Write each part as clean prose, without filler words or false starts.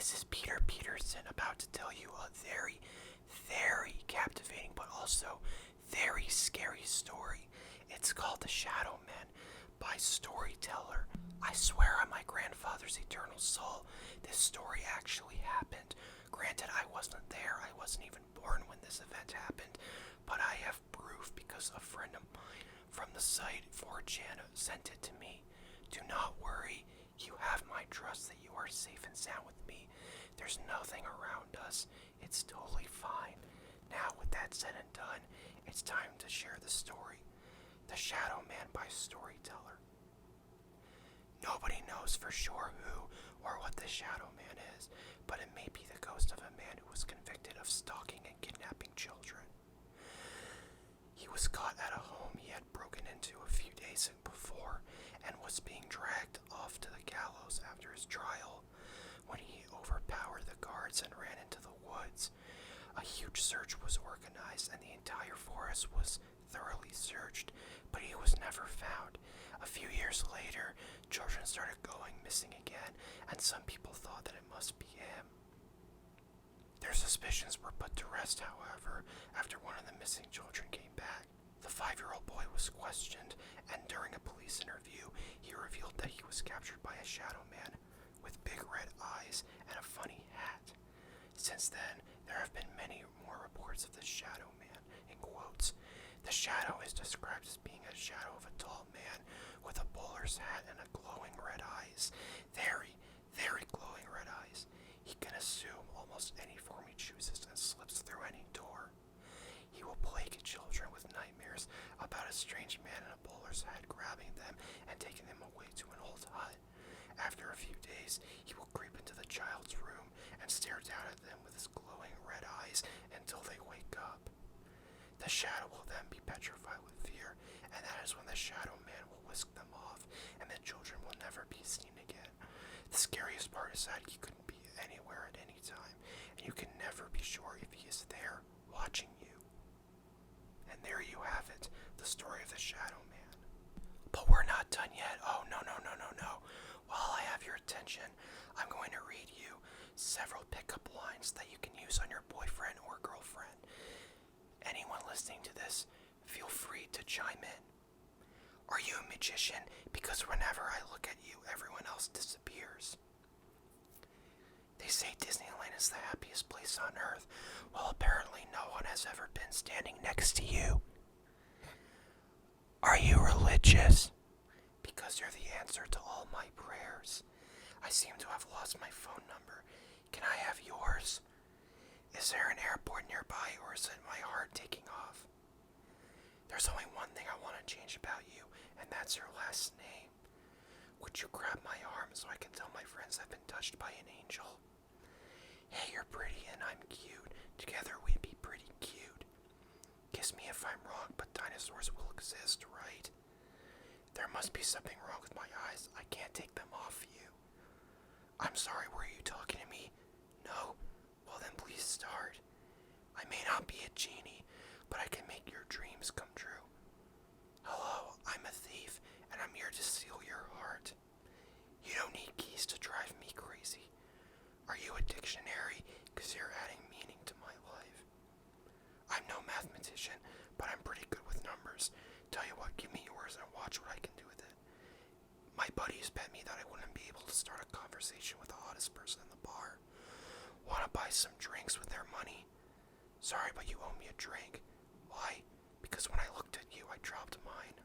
This is Peterson about to tell you a very, very captivating but also very scary story. It's called The Shadow Man by Storyteller. I swear on my grandfather's eternal soul, this story actually happened. Granted, I wasn't there, I wasn't even born when this event happened, but I have proof because a friend of mine from the site 4chan sent it to me. Do not worry, you have my trust that you are safe and sound with me. There's nothing around us. It's totally fine. Now, with that said and done, it's time to share the story. The Shadow Man by Storyteller. Nobody knows for sure who or what the Shadow Man is, but it may be the ghost of a man who was convicted of stalking and kidnapping children. He was caught at a home he had broken into a few days before and was being dragged off to the gallows after his trial when he overpowered the guards and ran into the woods. A huge search was organized and the entire forest was thoroughly searched, but he was never found. A few years later, children started going missing again, and some people thought that it must be him. Their suspicions were put to rest, however, after one of the missing children came back. The 5-year-old boy was questioned, and during a police interview, he revealed that he was captured by a shadow man with big red eyes and a funny hat. Since then, there have been many more reports of the shadow man, in quotes. The shadow is described as being a shadow of a tall man with a bowler's hat and a glowing red eyes. Very, very glowing red eyes. He can assume almost any form he chooses and slips through any door. He will plague children with nightmares about a strange man in a bowler's hat grabbing them and taking them away to an old hut. After a few days, he will creep into the child's room and stare down at them with his glowing red eyes until they wake up. The shadow will then be petrified with fear, and that is when the shadow man will whisk them off, and the children will never be seen again. The scariest part is that he could be anywhere at any time, and you can never be sure if he is there, watching you. And there you have it, the story of the Shadow Man. But we're not done yet. Oh, no. While I have your attention, I'm going to read you several pickup lines that you can use on your boyfriend or girlfriend. Anyone listening to this, feel free to chime in. Are you a magician? Because whenever I look at you, everyone else disappears. They say Disneyland is the happiest place on earth. Well, apparently no one has ever been standing next to you. Are you religious? Because you're the answer to all my prayers. I seem to have lost my phone number. Can I have yours? Is there an airport nearby, or is it my heart taking off? There's only one thing I want to change about you, and that's your last name. Would you grab my arm so I can tell my friends I've been touched by an angel? Hey, you're pretty and I'm cute. Together we'd be pretty cute. Kiss me if I'm wrong, but dinosaurs will exist, right? There must be something wrong with my eyes. I can't take them off you. I'm sorry, were you talking to me? No? Well then please start. I may not be a genie, but I can make your dreams come true. Hello, I'm a thief, and I'm here to steal your heart. You don't need keys to drive me crazy. Are you a dictionary? Because you're adding meaning to my life. I'm no mathematician, but I'm pretty good with numbers. Tell you what, give me yours and watch what I can do with it. My buddies bet me that I wouldn't be able to start a conversation with the hottest person in the bar. Wanna buy some drinks with their money? Sorry, but you owe me a drink. Why? Because when I looked at you, I dropped mine.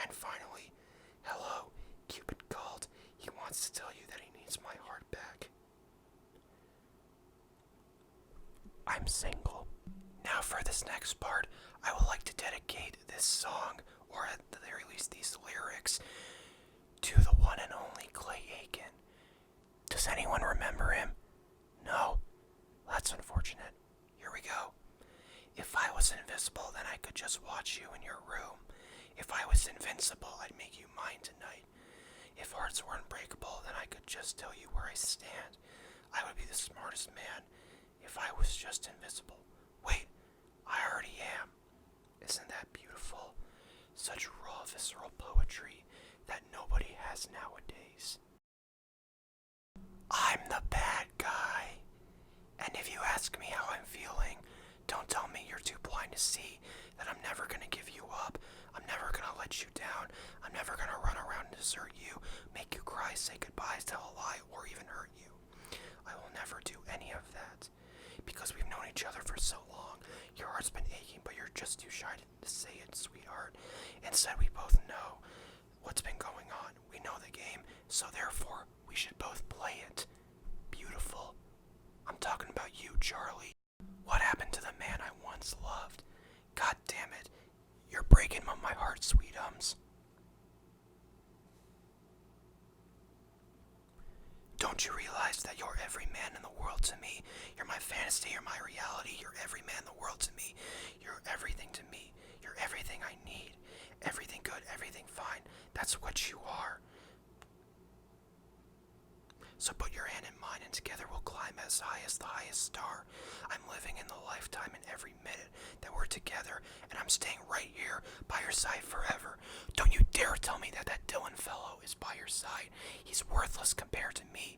And finally, hello, Cupid called. He wants to tell you that he needs my heart back. I'm single. Now for this next part, I would like to dedicate this song, or at the very least these lyrics, to the one and only Clay Aiken. Does anyone remember him? No? That's unfortunate. Here we go. If I was invisible, then I could just watch you in your room. If I was invincible, I'd make you mine tonight. If hearts were unbreakable, then I could just tell you where I stand. I would be the smartest man if I was just invisible. Wait, I already am. Isn't that beautiful? Such raw, visceral poetry that nobody has nowadays. I'm the bad guy. ask me how I'm feeling. Don't tell me you're too blind to see that I'm never gonna give you up. I'm never gonna let you down. I'm never gonna run around and desert you, make you cry, say goodbyes, tell a lie, or even hurt you. I will never do any of that. Because we've known each other for so long. Your heart's been aching, but you're just too shy to say it, sweetheart. Instead, we both know what's been going on. We know the game, so therefore, we should both play it. Beautiful. I'm talking about you, Charlie. What happened to the man I once loved? God damn it. You're breaking my heart, sweetums. Don't you realize that you're every man in the world to me? You're my fantasy, you're my reality, you're every man in the world to me. You're everything to me. You're everything I need. Everything good, everything fine. That's what you are. So put your hand in mine and together we'll climb as high as the highest star. I'm living in the lifetime in every minute that we're together, and I'm staying right here by your side forever. Don't you dare tell me that Dylan fellow is by your side. He's worthless compared to me.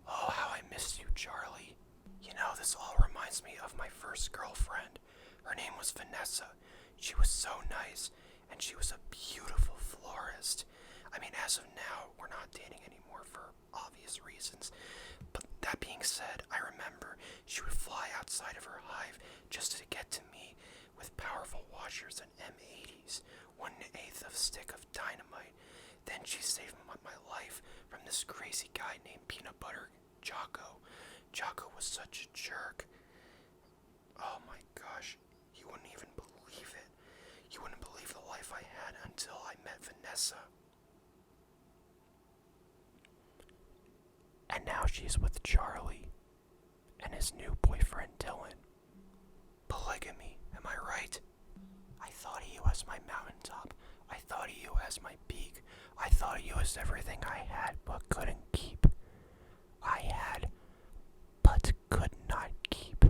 Oh, how I miss you, Charlie. You know, this all reminds me of my first girlfriend. Her name was Vanessa. She was so nice, and she was a beautiful florist. I mean, as of now, we're not dating anymore for obvious reasons. But that being said, I remember she would fly outside of her hive just to get to me with powerful washers and M80s, 1/8 of a stick of dynamite. Then she saved my life from this crazy guy named Peanut Butter Jocko. Jocko was such a jerk. Oh my gosh, you wouldn't even believe it. You wouldn't believe the life I had until I met Vanessa. And now she's with Charlie and his new boyfriend Dylan. Polygamy, am I right? I thought of you as my mountaintop. I thought of you as my peak. I thought of you as everything I had but couldn't keep. I had, but could not keep.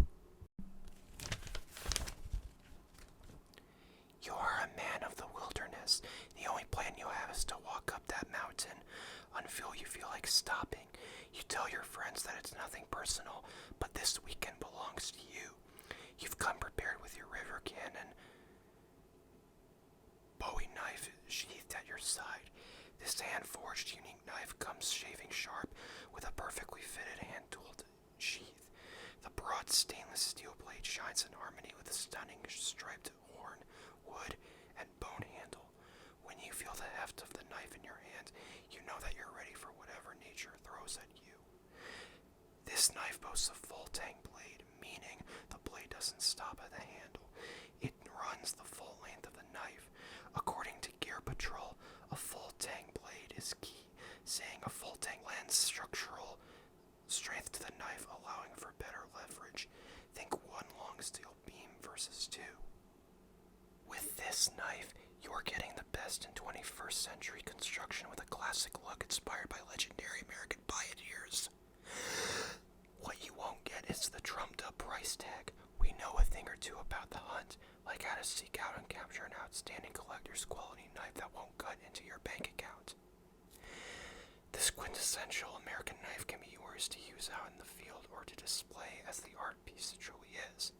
You are a man of the wilderness. The only plan you have is to walk up that mountain until you feel like stopping. You tell your friends that it's nothing personal, but this weekend belongs to you. You've come prepared with your river cannon, Bowie knife sheathed at your side. This hand-forged, unique knife comes shaving sharp with a perfectly fitted hand-tooled sheath. The broad stainless steel blade shines in harmony with the stunning striped horn, wood, and bone handle. When you feel the heft of the knife in your hand, you know that you're ready for whatever nature throws at you. This knife boasts a full tang blade, meaning the blade doesn't stop at the handle. It runs the full length of the knife. According to Gear Patrol, a full tang blade is key, saying a full tang lends structural strength to the knife, allowing for better leverage. Think one long steel beam versus two. With this knife, you're getting the best in 21st century construction with a classic look inspired by legendary American pioneers. What you won't get is the trumped-up price tag. We know a thing or two about the hunt, like how to seek out and capture an outstanding collector's quality knife that won't cut into your bank account. This quintessential American knife can be yours to use out in the field or to display as the art piece it truly is.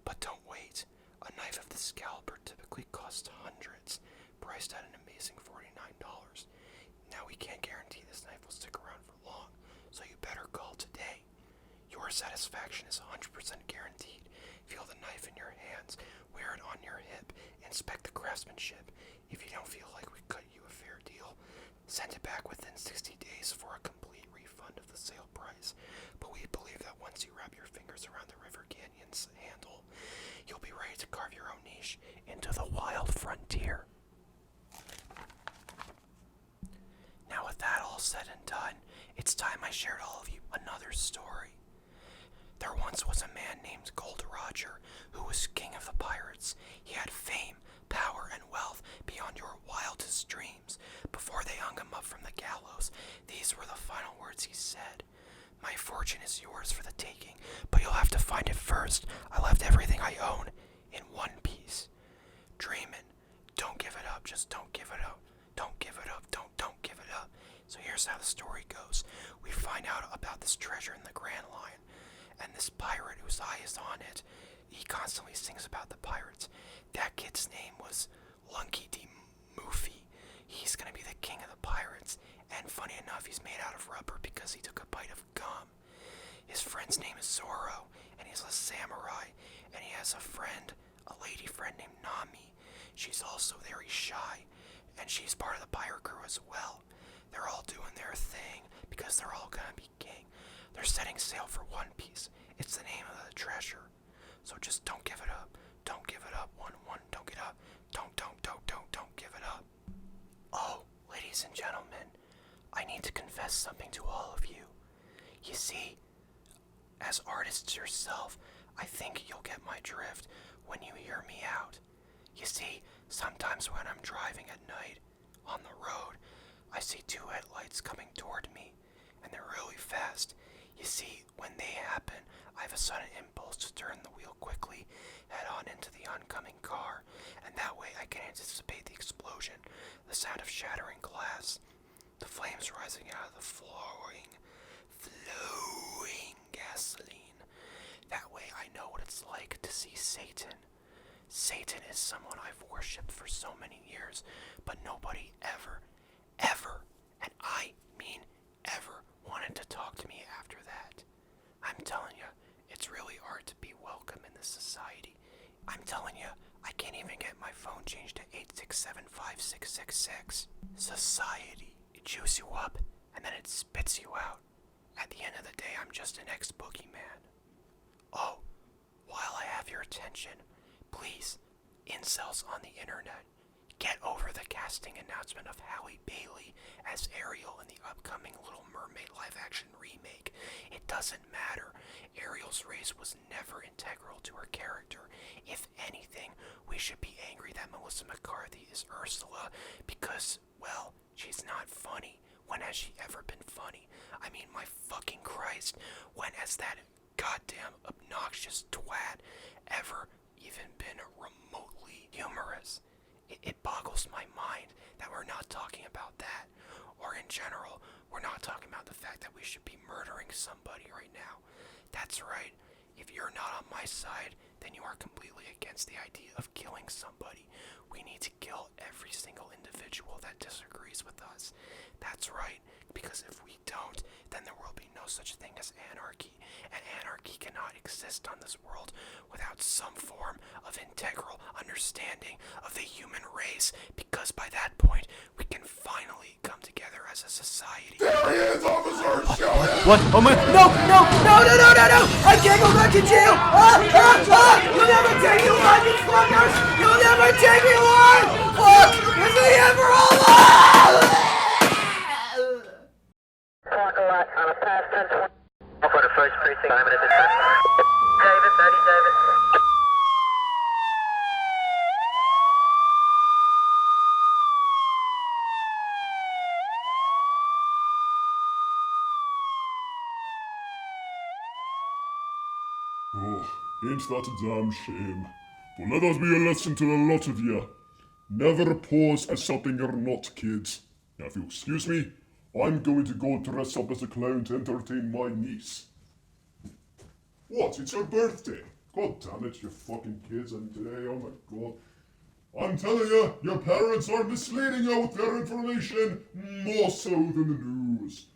But don't wait. A knife of this caliber typically costs hundreds, priced at an amazing $49. Now we can't guarantee this knife will stick around for long, so you better call today. Your satisfaction is 100% guaranteed. Feel the knife in your hands, wear it on your hip, inspect the craftsmanship. If you don't feel like we cut you a fair deal, send it back within 60 days for a complete refund of the sale price. But we believe that once you wrap your fingers around the River Canyon's handle, you'll be ready to carve your own niche into the wild frontier. Now with that all said and done, it's time I shared all of you another story. There once was a man named Gold Roger, who was king of the pirates. He had fame, power, and wealth beyond your wildest dreams. Before they hung him up from the gallows, these were the final words he said. My fortune is yours for the taking, but you'll have to find it first. I left everything I own in one piece. Dreamin', don't give it up, just don't give it up. Don't give it up, don't give it up. So here's how the story goes. We find out about this treasure in the Grand Line, and this pirate whose eye is on it. He constantly sings about the pirates. That kid's name was Lunky D. Moofy. He's gonna be the king of the pirates, and funny enough, he's made out of rubber because he took a bite of gum. His friend's name is Zoro, and he's a samurai, and he has a friend, a lady friend named Nami. She's also very shy, and she's part of the pirate crew as well. They're all doing their thing because they're all gonna be king. They're setting sail for One Piece. It's the name of the treasure. So just don't give it up. Don't give it up. One, don't get up. Don't give it up. Oh, ladies and gentlemen, I need to confess something to all of you. You see, as artists yourself, I think you'll get my drift when you hear me out. You see, sometimes when I'm driving at night on the road, I see two headlights coming toward me, and they're really fast. You see, when they happen, I have a sudden impulse to turn the wheel quickly, head on into the oncoming car, and that way I can anticipate the explosion, the sound of shattering glass, the flames rising out of the flowing gasoline. That way I know what it's like to see Satan. Satan is someone I've worshipped for so many years, but nobody ever, and I mean ever, wanted to talk to me after that. I'm telling you, it's really hard to be welcome in this society. I'm telling you, I can't even get my phone changed to 8675666. Society. It chews you up, and then it spits you out. At the end of the day, I'm just an ex-boogeyman. Oh, while I have your attention, please, incels on the internet, get over the casting announcement of Halle Bailey as Ariel in the upcoming Little Mermaid live-action remake. It doesn't matter. Ariel's race was never integral to her character. If anything, we should be angry that Melissa McCarthy is Ursula because, well, she's not funny. When has she ever been funny? I mean, my fucking Christ, when has that goddamn obnoxious twat ever even been remotely humorous? It boggles my mind that we're not talking about that. Or in general, we're not talking about the fact that we should be murdering somebody right now. That's right. If you're not on my side, then you are completely against the idea of killing somebody. We need to kill every single individual that disagrees with us. That's right, because if we don't, then there will be no such thing as anarchy, and anarchy cannot exist on this world without some form of integral understanding of the human race, because by that point, we can finally come together as a society. There he is, officer! Shoot him! What? Oh my... No! I can't go back to jail! You'll never take me alive, you fuckers! You'll never take me alive! Fuck! Is he ever alive? Talk a lot on a past 10-20. For the first precinct, I'm in a defense. Davis, Eddie Davis. Oh, ain't that a damn shame. But let us be a lesson to a lot of you. Never pose as something you're not, kids. Now, if you'll excuse me, I'm going to go dress up as a clown to entertain my niece. What? It's your birthday? God damn it, you fucking kids, and today, oh my god. I'm telling you, your parents are misleading you with their information more so than the news.